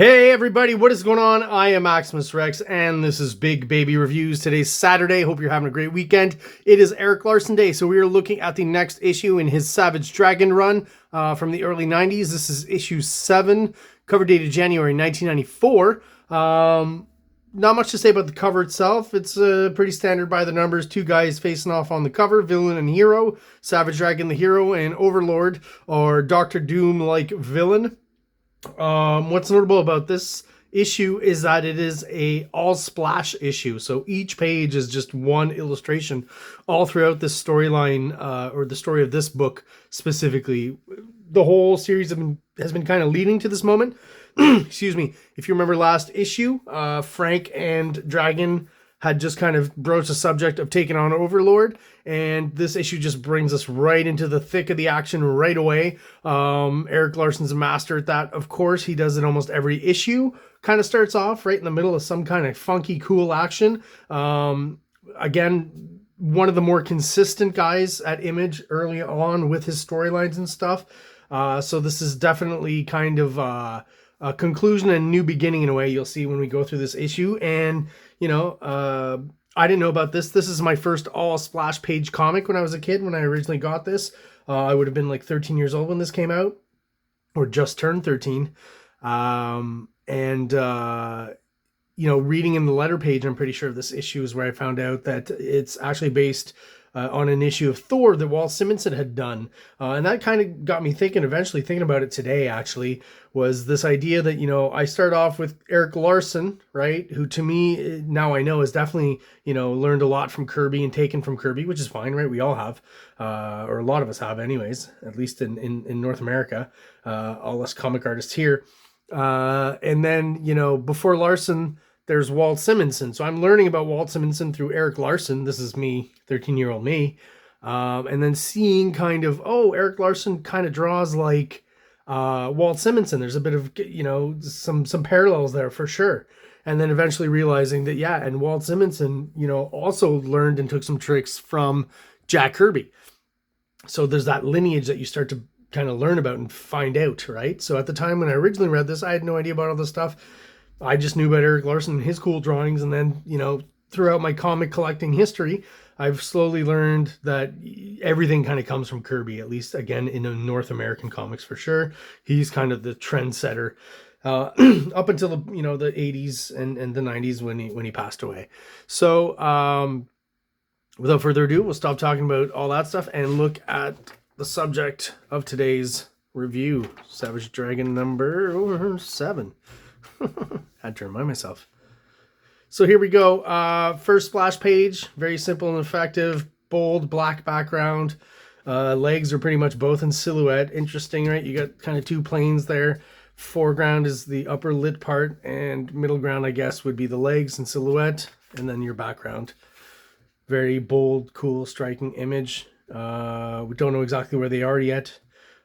Hey everybody, what is going on? I am Maximus Rex and this is Big Baby Reviews. Today's Saturday. Hope you're having a great weekend. It is ERIK Larsen Day, so we are looking at the next issue in his Savage Dragon run from the early 90s. This is issue 7, cover dated January 1994. Not much to say about the cover itself. It's pretty standard by the numbers. Two guys facing off on the cover, villain and hero. Savage Dragon the hero and Overlord, or Doctor Doom-like villain. What's notable about this issue is that it is a all splash issue. So each page is just one illustration all throughout this storyline, or the story of this book specifically. The whole series has been kind of leading to this moment. Excuse me. If you remember last issue, Frank and Dragon had just kind of broached the subject of taking on Overlord, and this issue just brings us right into the thick of the action right away. ERIK Larsen's a master at that. Of course, he does it almost every issue. Kind of starts off right in the middle of some kind of funky, cool action. Again, one of the more consistent guys at Image early on with his storylines and stuff. So this is definitely kind of a conclusion and new beginning in a way. You'll see when we go through this issue. And you know, I didn't know about this. This is my first all splash page comic when I was a kid. When I originally got this, I would have been like 13 years old when this came out, or just turned 13. You know, reading in the letter page, I'm pretty sure this issue is where I found out that it's actually based on an issue of Thor that Walt Simonson had done. And that kind of got me thinking, eventually thinking about it today, actually, was this idea that, you know, I start off with ERIK Larsen, right? Who to me, now I know, has definitely, you know, learned a lot from Kirby and taken from Kirby, which is fine, right? We all have, or a lot of us have anyways, at least in North America, all us comic artists here. And then, you know, before Larsen, there's Walt Simonson. So I'm learning about Walt Simonson through ERIK Larsen. This is me, 13-year-old me. And then seeing kind of, oh, ERIK Larsen kind of draws like Walt Simonson. There's a bit of, you know, some parallels there for sure. And then eventually realizing that, yeah, and Walt Simonson, you know, also learned and took some tricks from Jack Kirby. So there's that lineage that you start to kind of learn about and find out, right? So at the time when I originally read this, I had no idea about all this stuff. I just knew about ERIK Larsen and his cool drawings. And then, you know, throughout my comic collecting history, I've slowly learned that everything kind of comes from Kirby, at least, again, in North American comics for sure. He's kind of the trendsetter up until the, you know, the 80s and the 90s when he passed away. So without further ado, we'll stop talking about all that stuff and look at the subject of today's review. Savage Dragon number 7. Had to remind myself. So here we go. First splash page, very simple and effective. Bold black background. Legs are pretty much both in silhouette. Interesting, right? You got kind of two planes there. Foreground is the upper lit part, and middle ground, I guess, would be the legs in silhouette, and then your background. Very bold, cool, striking image. We don't know exactly where they are yet.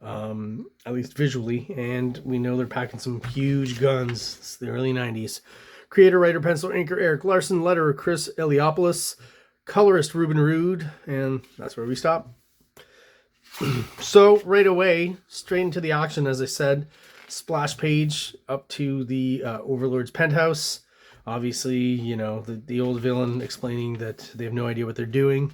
At least visually, and we know they're packing some huge guns. It's the early 90s. Creator, writer, pencil, inker, ERIK Larsen. Letterer, Chris Eliopoulos. Colorist, Ruben Rude. And that's where we stop. So right away, straight into the action, as I said. Splash page up to the Overlord's penthouse. Obviously, you know, the old villain explaining that they have no idea what they're doing.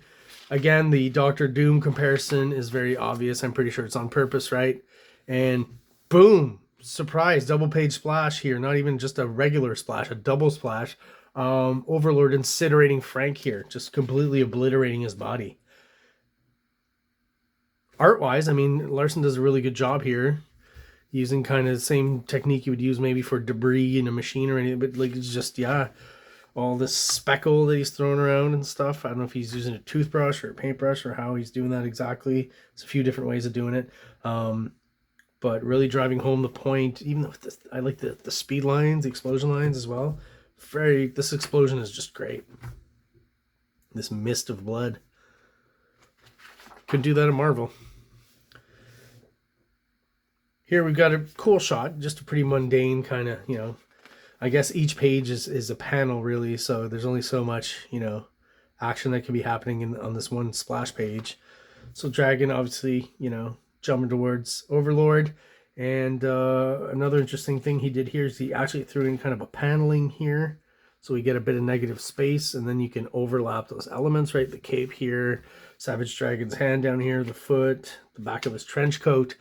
Again, the Doctor Doom comparison is very obvious. I'm pretty sure it's on purpose, right? And boom, surprise, double page splash here. Not even just a regular splash, a double splash. Overlord incinerating Frank here, just completely obliterating his body. Art-wise, I mean, Larsen does a really good job here, using kind of the same technique you would use maybe for debris in a machine or anything, but like it's just, yeah, all this speckle that he's throwing around and stuff. I don't know if he's using a toothbrush or a paintbrush or how he's doing that exactly. It's a few different ways of doing it. But really driving home the point, even though I like the speed lines, the explosion lines as well. This explosion is just great. This mist of blood. Couldn't do that in Marvel. Here we've got a cool shot, just a pretty mundane kind of, you know, I guess each page is a panel really, so there's only so much, you know, action that can be happening on this one splash page. So Dragon obviously, you know, jumping towards Overlord, And another interesting thing he did here is he actually threw in kind of a paneling here. So we get a bit of negative space, and then you can overlap those elements, right? The cape here, Savage Dragon's hand down here, the foot, the back of his trench coat,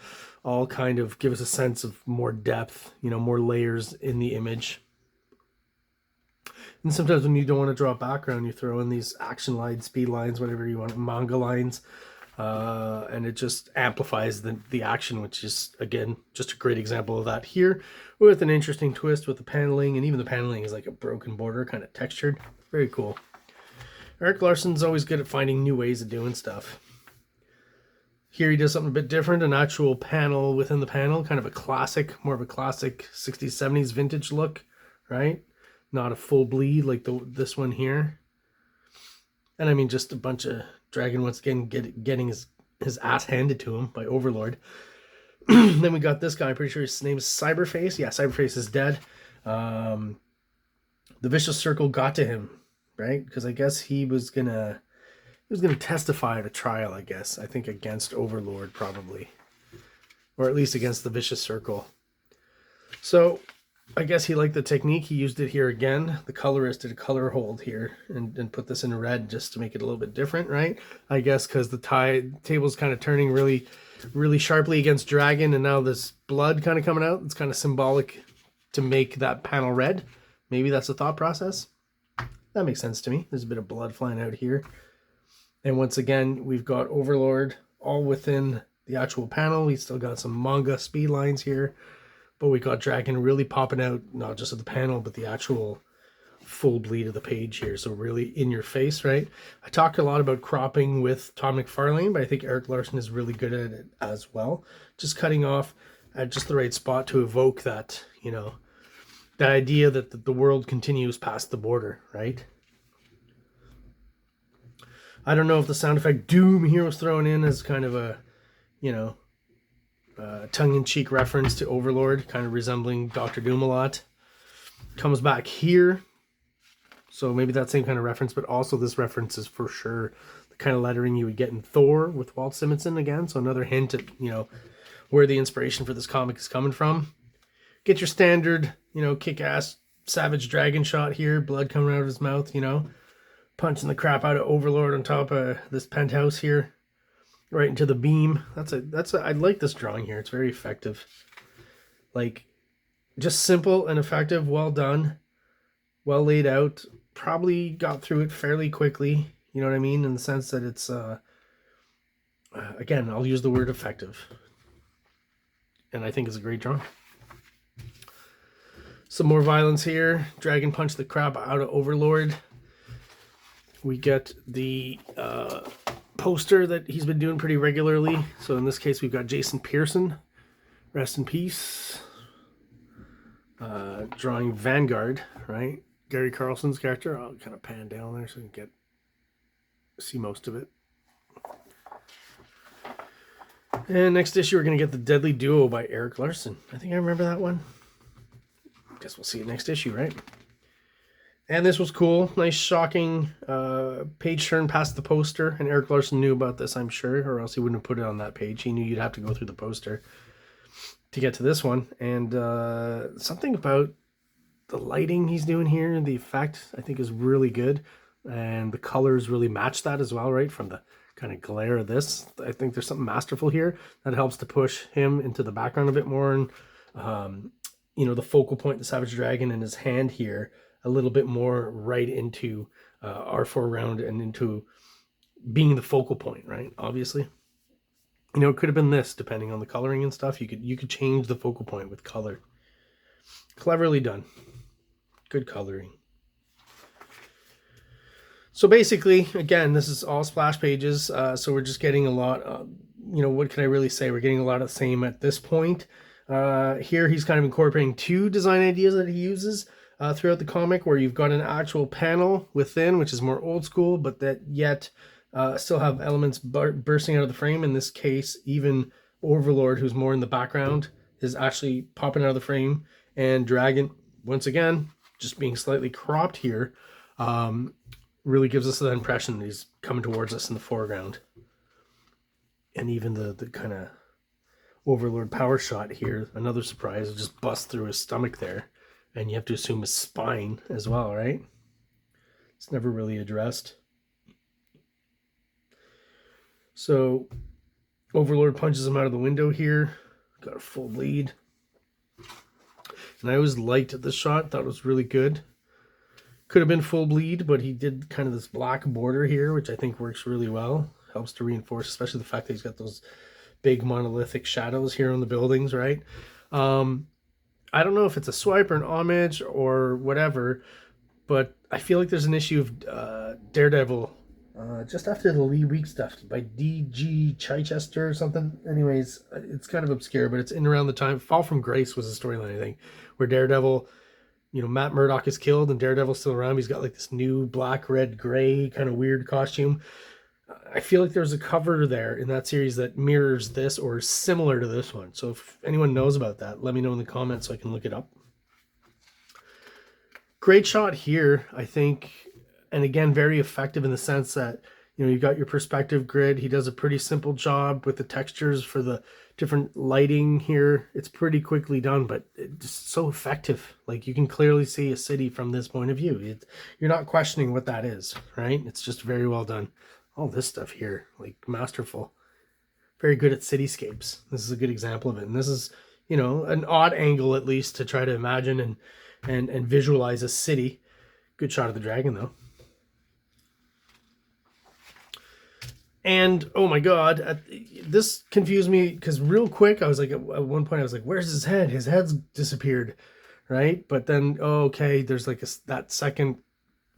all kind of give us a sense of more depth, you know, more layers in the image. And sometimes when you don't want to draw a background, you throw in these action lines, speed lines, whatever you want, manga lines, and it just amplifies the action, which is, again, just a great example of that here, with an interesting twist with the paneling, and even the paneling is like a broken border, kind of textured. Very cool. Erik Larsen's always good at finding new ways of doing stuff. Here he does something a bit different, an actual panel within the panel, kind of a classic, more of a classic 60s, 70s vintage look, right? Not a full bleed like this one here. And I mean, just a bunch of Dragon once again getting his ass handed to him by Overlord. Then we got this guy, I'm pretty sure his name is Cyberface. Yeah, Cyberface is dead. The Vicious Circle got to him, right? Because I guess he was gonna testify at a trial, I guess. I think against Overlord, probably. Or at least against the Vicious Circle. So I guess he liked the technique. He used it here again. The colorist did a color hold here and put this in red just to make it a little bit different, right? I guess because the table's kind of turning really, really sharply against Dragon, and now this blood kind of coming out. It's kind of symbolic to make that panel red. Maybe that's the thought process. That makes sense to me. There's a bit of blood flying out here. And once again, we've got Overlord all within the actual panel. We still got some manga speed lines here. But we got Dragon really popping out, not just at the panel, but the actual full bleed of the page here. So really in your face, right? I talked a lot about cropping with Todd McFarlane, but I think Erik Larsen is really good at it as well. Just cutting off at just the right spot to evoke that, you know, that idea that the world continues past the border, right? I don't know if the sound effect Doom here was thrown in as kind of a, you know, tongue-in-cheek reference to Overlord, kind of resembling Dr. Doom a lot. Comes back here, so maybe that same kind of reference, but also this reference is for sure the kind of lettering you would get in Thor with Walt Simonson again, so another hint at, you know, where the inspiration for this comic is coming from. Get your standard, you know, kick-ass Savage Dragon shot here, blood coming out of his mouth, you know, punching the crap out of Overlord on top of this penthouse here. Right into the beam. I like this drawing here. It's very effective. Like, just simple and effective. Well done. Well laid out. Probably got through it fairly quickly. You know what I mean? In the sense that it's, again, I'll use the word effective. And I think it's a great drawing. Some more violence here. Dragon punched the crap out of Overlord. We get the poster that he's been doing pretty regularly. So in this case, we've got Jason Pearson, rest in peace, drawing Vanguard, right? Gary Carlson's character. I'll kind of pan down there so you can see most of it. And next issue, we're going to get the Deadly Duo by Erik Larsen. I think I remember that one. Guess we'll see it next issue, right? And this was cool. Nice, shocking page turn past the poster. And Erik Larsen knew about this, I'm sure, or else he wouldn't have put it on that page. He knew you'd have to go through the poster to get to this one. And something about the lighting he's doing here, the effect, I think is really good. And the colors really match that as well, right? From the kind of glare of this. I think there's something masterful here that helps to push him into the background a bit more. And, you know, the focal point, the Savage Dragon in his hand here, a little bit more right into our foreground and into being the focal point, right? Obviously, you know, it could have been this, depending on the coloring and stuff. You could change the focal point with color. Cleverly done. Good coloring. So basically, again, this is all splash pages. So we're just getting a lot. You know, what can I really say? We're getting a lot of the same at this point. Here, he's kind of incorporating two design ideas that he uses throughout the comic, where you've got an actual panel within, which is more old school, but that yet still have elements bursting out of the frame. In this case, even Overlord, who's more in the background, is actually popping out of the frame. And Dragon, once again, just being slightly cropped here, really gives us the impression that he's coming towards us in the foreground. And even the kind of Overlord power shot here. Another surprise. It just busts through his stomach there. And you have to assume his spine as well, right? It's never really addressed. So Overlord punches him out of the window here. Got a full bleed. And I always liked this shot. Thought it was really good. Could have been full bleed, but he did kind of this black border here, which I think works really well. Helps to reinforce, especially the fact that he's got those big monolithic shadows here on the buildings, right? I don't know if it's a swipe or an homage or whatever, but I feel like there's an issue of Daredevil just after the Lee Week stuff by D.G. Chichester or something. Anyways, it's kind of obscure, but it's in around the time. Fall from Grace was a storyline, I think, where Daredevil, you know, Matt Murdock is killed and Daredevil's still around. He's got like this new black, red, gray kind of weird costume. I feel like there's a cover there in that series that mirrors this or is similar to this one. So if anyone knows about that, let me know in the comments so I can look it up. Great shot here, I think. And again, very effective in the sense that, you know, you got your perspective grid. He does a pretty simple job with the textures for the different lighting here. It's pretty quickly done, but it's so effective. Like, you can clearly see a city from this point of view. You're not questioning what that is, right? It's just very well done. All this stuff here, like, masterful. Very good at cityscapes. This is a good example of it. And this is, you know, an odd angle at least to try to imagine and visualize a city. Good shot of the dragon, though. And, oh my God, this confused me because real quick, I was like, at one point I was like, where's his head? His head's disappeared, right? But then, oh, okay, there's like that second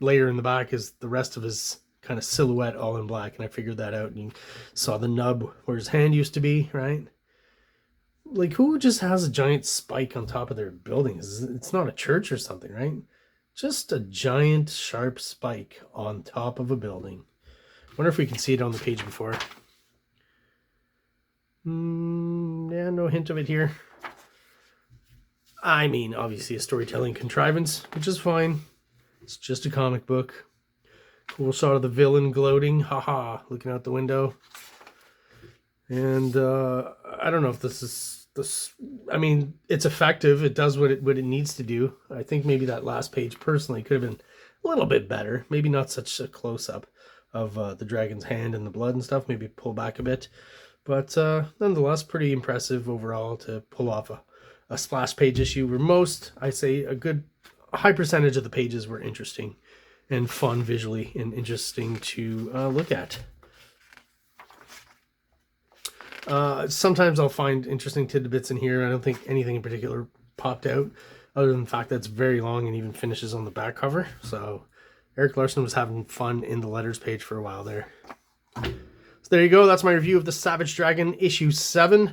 layer in the back is the rest of his kind of silhouette all in black. And I figured that out, and you saw the nub where his hand used to be, right? Like, who just has a giant spike on top of their buildings? It's not a church or something, right? Just a giant sharp spike on top of a building. Wonder if we can see it on the page before. Yeah, no hint of it here. I mean, obviously a storytelling contrivance, which is fine. It's just a comic book. Cool shot of the villain gloating, haha, looking out the window. And I don't know if this is this. I mean, it's effective. It does what it needs to do. I think maybe that last page personally could have been a little bit better. Maybe not such a close up of the dragon's hand and the blood and stuff. Maybe pull back a bit, but nonetheless pretty impressive overall to pull off a splash page issue where most, I say a high percentage of the pages were interesting and fun visually and interesting to look at. Sometimes I'll find interesting tidbits in here. I don't think anything in particular popped out other than the fact that it's very long and even finishes on the back cover. So ERIK Larsen was having fun in the letters page for a while there. So there you go. That's my review of the Savage Dragon issue 7.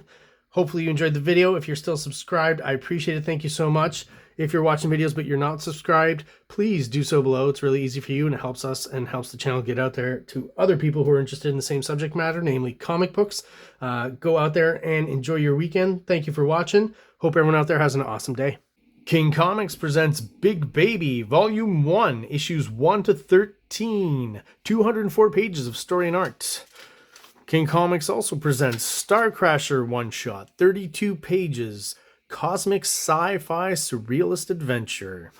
Hopefully you enjoyed the video. If you're still subscribed, I appreciate it. Thank you so much. If you're watching videos but you're not subscribed, please do so below. It's really easy for you and it helps us and helps the channel get out there to other people who are interested in the same subject matter, namely comic books. Go out there and enjoy your weekend. Thank you for watching. Hope everyone out there has an awesome day. King Comics presents Big Baby, Volume 1, Issues 1 to 13, 204 pages of story and art. King Comics also presents Star Crasher one-shot, 32 pages, cosmic sci-fi surrealist adventure.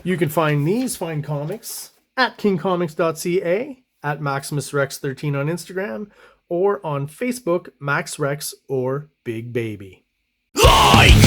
You can find these fine comics at kingcomics.ca, at MaximusRex13 on Instagram, or on Facebook, MaxRex or Big Baby. Like!